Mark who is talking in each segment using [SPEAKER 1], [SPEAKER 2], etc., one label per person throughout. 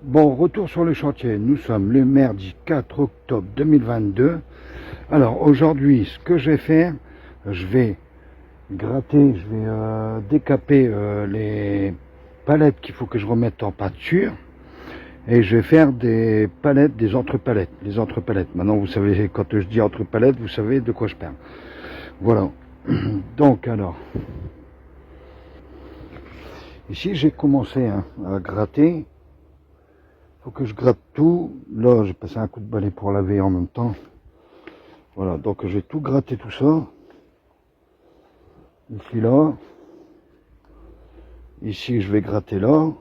[SPEAKER 1] Bon, retour sur le chantier. Nous sommes le mercredi 4 octobre 2022. Alors aujourd'hui, ce que je vais faire, je vais gratter, je vais décaper les palettes qu'il faut que je remette en pâture. Et je vais faire des palettes, des entre-palettes. Les entre-palettes. Maintenant, vous savez, quand je dis entre-palettes, vous savez de quoi je parle. Voilà. Donc alors, ici j'ai commencé à gratter. Faut que je gratte tout. Là, j'ai passé un coup de balai pour laver en même temps. Voilà, donc j'ai tout gratté tout ça. Ici, là. Ici, je vais gratter là.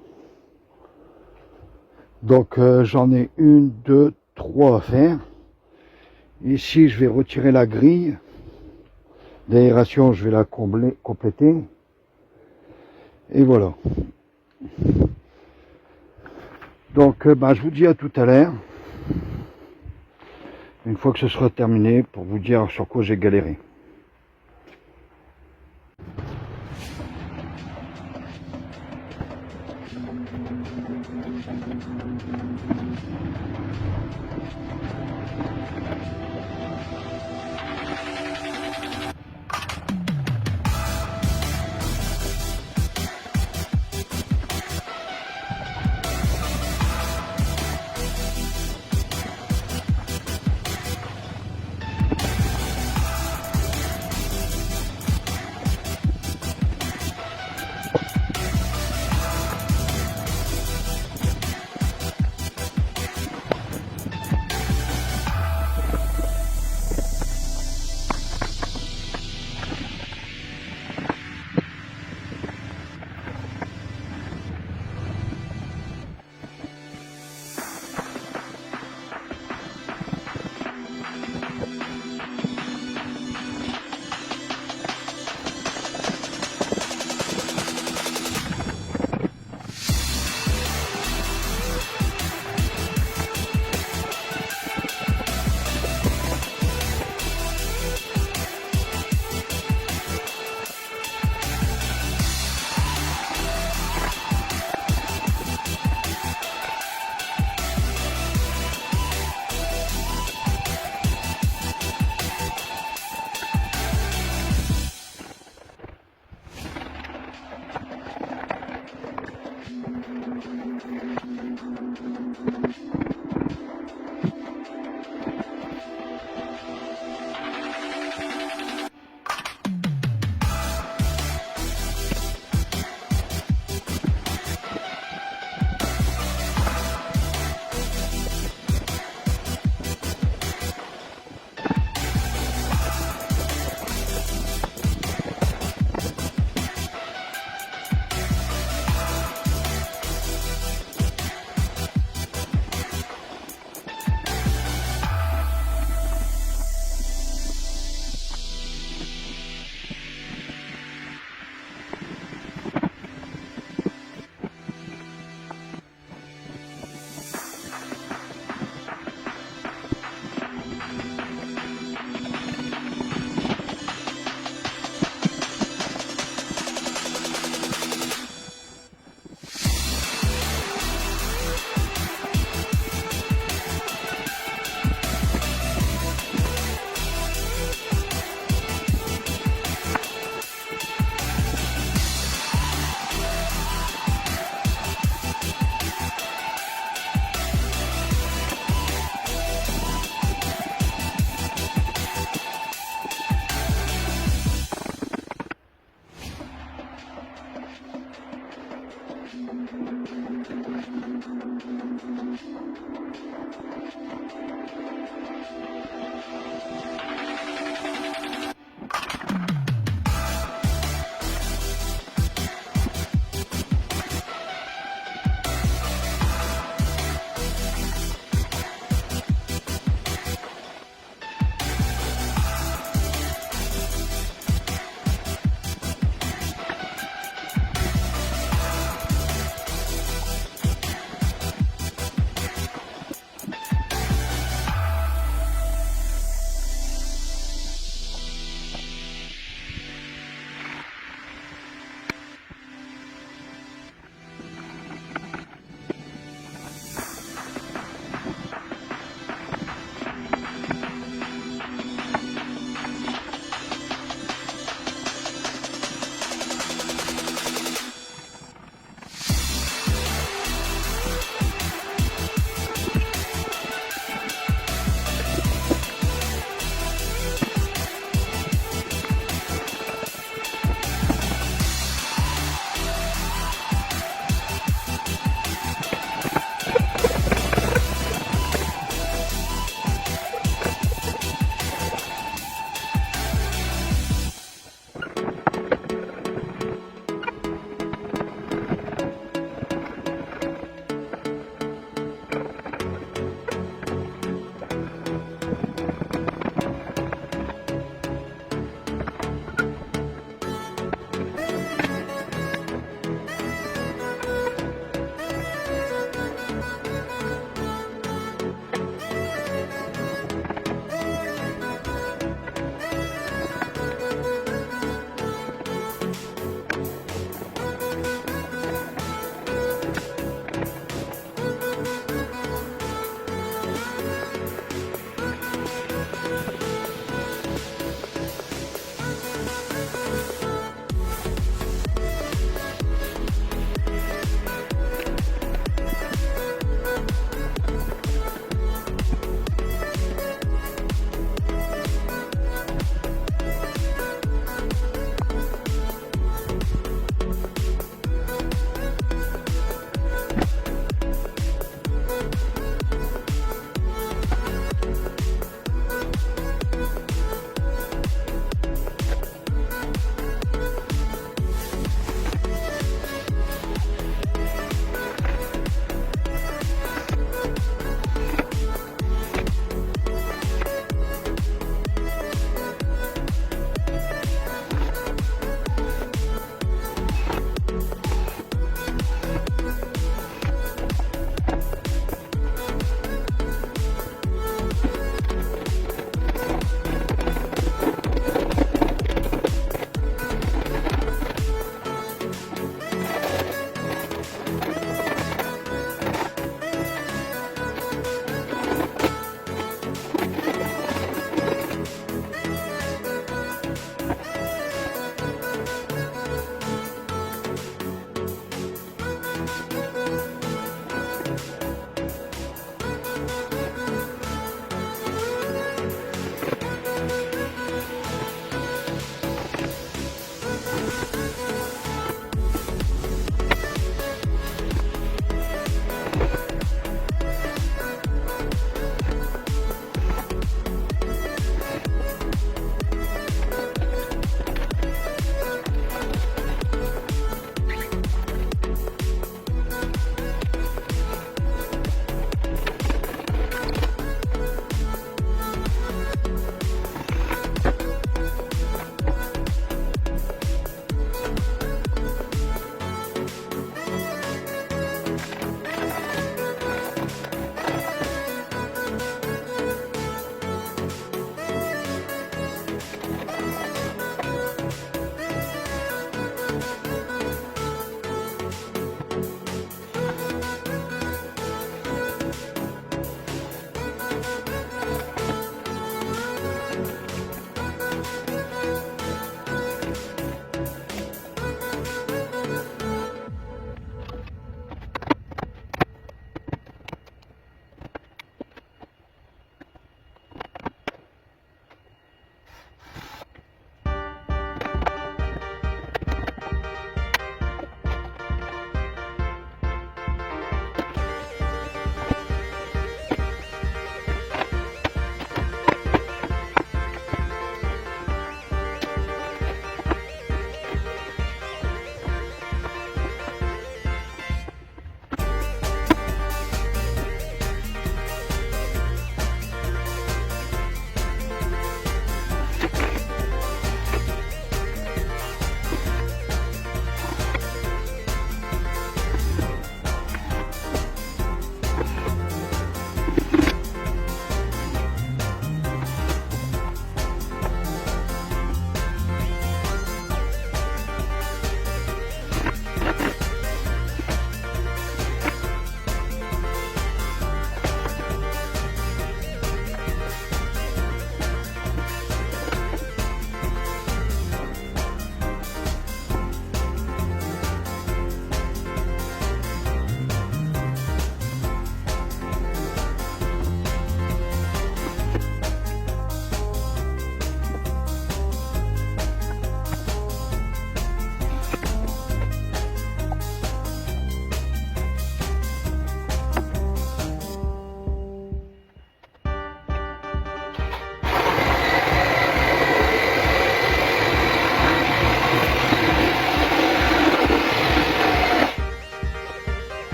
[SPEAKER 1] Donc j'en ai une, deux, trois à faire. Ici, je vais retirer la grille d'aération, je vais la compléter. Et voilà. Donc je vous dis à tout à l'heure. Une fois que ce sera terminé, pour vous dire sur quoi j'ai galéré.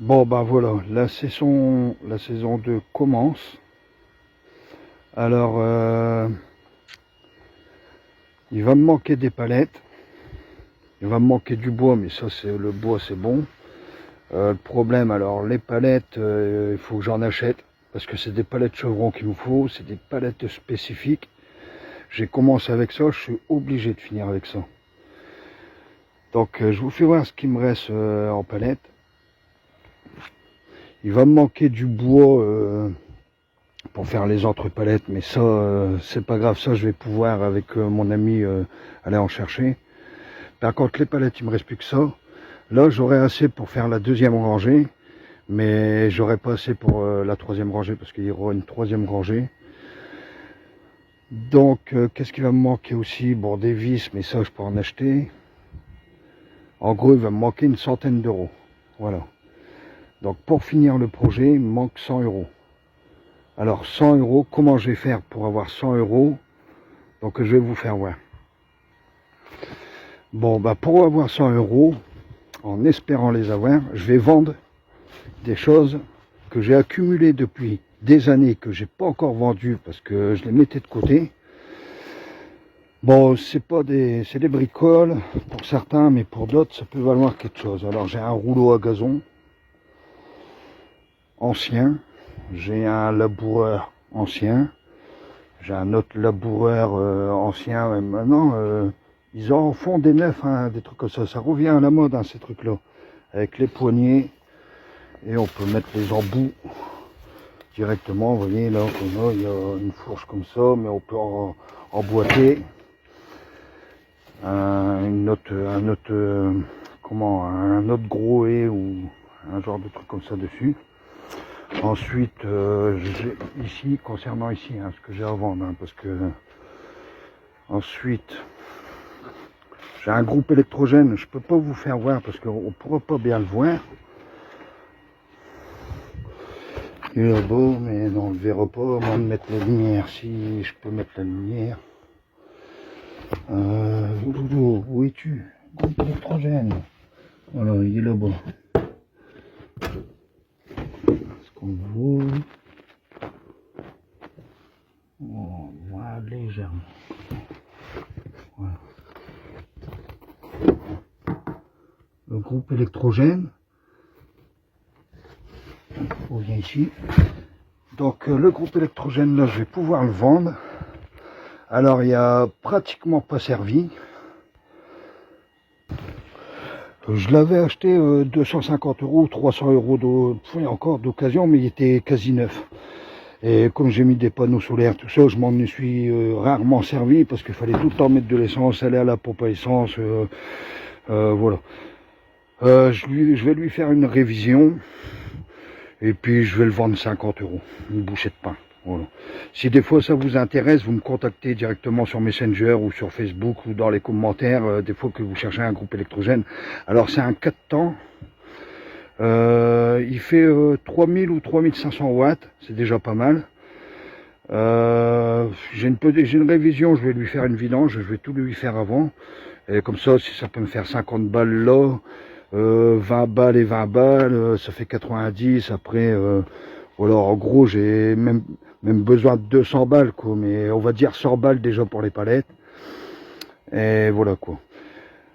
[SPEAKER 1] Bon ben voilà, la saison 2 commence. Alors il va me manquer des palettes, il va me manquer du bois, mais ça c'est le bois, c'est bon. Le problème, alors les palettes, il faut que j'en achète, parce que c'est des palettes chevrons qu'il me faut, c'est des palettes spécifiques. J'ai commencé avec ça, je suis obligé de finir avec ça. Donc je vous fais voir ce qu'il me reste en palette. Il va me manquer du bois pour faire les autres palettes, mais ça c'est pas grave, ça je vais pouvoir avec mon ami aller en chercher. Par contre les palettes, il me reste plus que ça. Là j'aurai assez pour faire la deuxième rangée, mais j'aurai pas assez pour la troisième rangée, parce qu'il y aura une troisième rangée. Donc qu'est-ce qui va me manquer aussi? Bon, des vis, mais ça je peux en acheter. En gros il va me manquer une centaine d'euros, voilà. Donc pour finir le projet, il me manque 100 euros. Alors 100 euros, comment je vais faire pour avoir 100 euros? Donc je vais vous faire voir. Bon, bah pour avoir 100 euros, en espérant les avoir, je vais vendre des choses que j'ai accumulées depuis des années, que j'ai pas encore vendues parce que je les mettais de côté. Bon, c'est des bricoles pour certains, mais pour d'autres ça peut valoir quelque chose. Alors j'ai un rouleau à gazon ancien, j'ai un laboureur ancien, j'ai un autre laboureur ancien. Maintenant ils en font des neufs, hein, des trucs comme ça revient à la mode, hein, ces trucs là, avec les poignées, et on peut mettre les embouts directement. Vous voyez là, il y a une fourche comme ça, mais on peut emboîter un autre gros haie ou un genre de truc comme ça dessus. Ensuite ici, concernant ici, hein, ce que j'ai à vendre, hein, parce que ensuite j'ai un groupe électrogène. Je peux pas vous faire voir parce qu'on pourra pas bien le voir. Il est beau, mais on ne le verra pas, à moins de mettre la lumière. Si je peux mettre la lumière. Où es-tu? Groupe électrogène. Voilà, il est là-bas. Est-ce qu'on le voit? On voit légèrement. Voilà. Le groupe électrogène. On vient ici. Donc le groupe électrogène là, je vais pouvoir le vendre. Alors il y a pratiquement pas servi. Je l'avais acheté 250 euros, 300 euros encore d'occasion, mais il était quasi neuf. Et comme j'ai mis des panneaux solaires, tout ça, je m'en suis rarement servi parce qu'il fallait tout le temps mettre de l'essence, aller à la pompe à essence. Voilà. Je vais lui faire une révision. Et puis je vais le vendre 50 euros, une bouchée de pain. Voilà. Si des fois ça vous intéresse, vous me contactez directement sur Messenger ou sur Facebook ou dans les commentaires, des fois que vous cherchez un groupe électrogène. Alors c'est un 4 temps, il fait 3000 ou 3500 watts, c'est déjà pas mal. J'ai une révision, je vais lui faire une vidange, je vais tout lui faire avant. Et comme ça, si ça peut me faire 50 balles là, 20 balles et 20 balles, ça fait 90. Après, voilà, en gros, j'ai même besoin de 200 balles, quoi. Mais on va dire 100 balles déjà pour les palettes. Et voilà, quoi.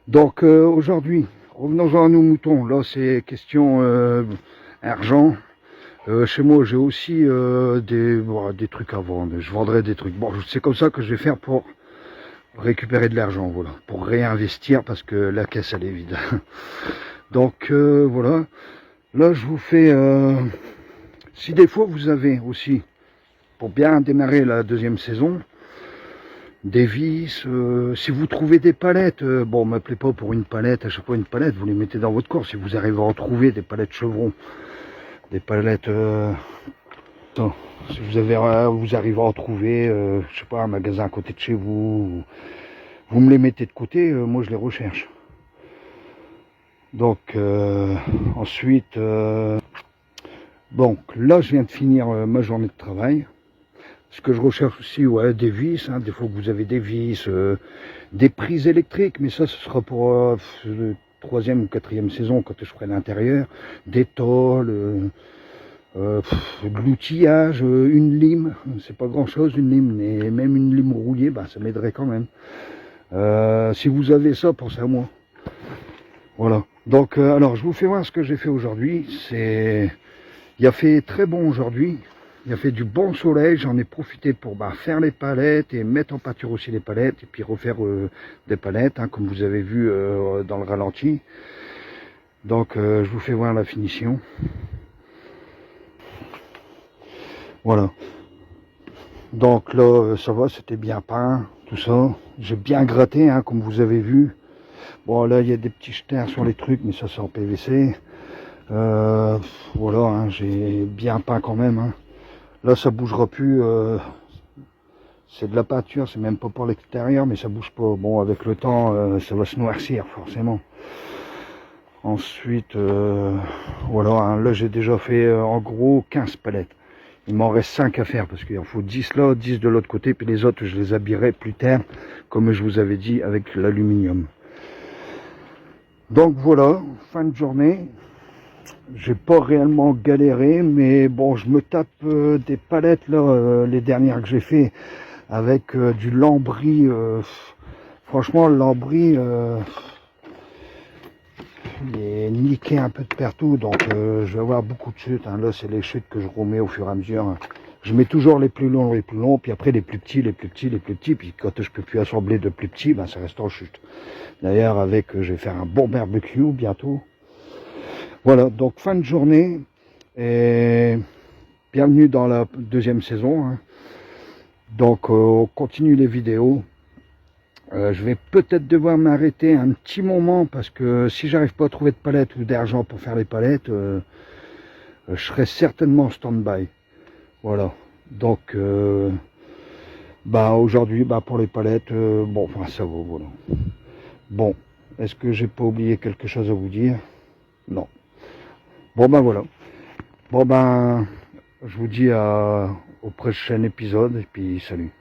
[SPEAKER 1] Donc, aujourd'hui, revenons-en à nos moutons. Là, c'est question argent. Chez moi, j'ai aussi des trucs à vendre. Je vendrai des trucs. Bon, c'est comme ça que je vais faire pour récupérer de l'argent, voilà, pour réinvestir parce que la caisse elle est vide. Donc voilà, là je vous fais si des fois vous avez aussi, pour bien démarrer la deuxième saison, des vis, si vous trouvez des palettes, bon, m'appelez pas pour une palette, à chaque fois une palette, vous les mettez dans votre corps. Si vous arrivez à en trouver des palettes chevrons, des palettes si vous arrivez à en trouver, je sais pas, un magasin à côté de chez vous, vous me les mettez de côté, moi je les recherche. Donc ensuite, bon, là je viens de finir ma journée de travail. Ce que je recherche aussi, ouais, des vis, hein, des fois que vous avez des vis, des prises électriques, mais ça ce sera pour troisième ou quatrième saison quand je ferai l'intérieur, des tôles, de l'outillage, une lime, c'est pas grand chose une lime, mais même une lime rouillée, bah, ça m'aiderait quand même. Si vous avez ça, pensez à moi. Voilà. Donc, alors, je vous fais voir ce que j'ai fait aujourd'hui. Il a fait très bon aujourd'hui. Il a fait du bon soleil. J'en ai profité pour faire les palettes et mettre en pâture aussi les palettes et puis refaire des palettes, hein, comme vous avez vu dans le ralenti. Donc, je vous fais voir la finition. Voilà. Donc là, ça va, c'était bien peint, tout ça. J'ai bien gratté, hein, comme vous avez vu. Bon, là, il y a des petits jetons sur les trucs, mais ça, c'est en PVC. Voilà, hein, j'ai bien peint quand même. Hein. Là, ça bougera plus. C'est de la peinture, c'est même pas pour l'extérieur, mais ça bouge pas. Bon, avec le temps, ça va se noircir, forcément. Ensuite, voilà, hein, là, j'ai déjà fait en gros 15 palettes. Il m'en reste 5 à faire parce qu'il en faut 10 là, 10 de l'autre côté, puis les autres je les habillerai plus tard, comme je vous avais dit, avec l'aluminium. Donc voilà, fin de journée. J'ai pas réellement galéré, mais bon, je me tape des palettes là, les dernières que j'ai fait avec du lambris. Franchement, le lambris, il est niqué un peu de partout, donc je vais avoir beaucoup de chutes. Hein. Là, c'est les chutes que je remets au fur et à mesure. Hein. Je mets toujours les plus longs, puis après les plus petits, puis quand je peux plus assembler de plus petits, ça reste en chute. D'ailleurs, avec, je vais faire un bon barbecue bientôt. Voilà, donc fin de journée, et bienvenue dans la deuxième saison. Hein. Donc, on continue les vidéos. Je vais peut-être devoir m'arrêter un petit moment parce que si j'arrive pas à trouver de palettes ou d'argent pour faire les palettes, je serai certainement en stand-by. Voilà. Donc, aujourd'hui, pour les palettes, bon, enfin ça va, voilà. Bon, est-ce que j'ai pas oublié quelque chose à vous dire? Non. Bon voilà. Bon je vous dis au prochain épisode et puis salut.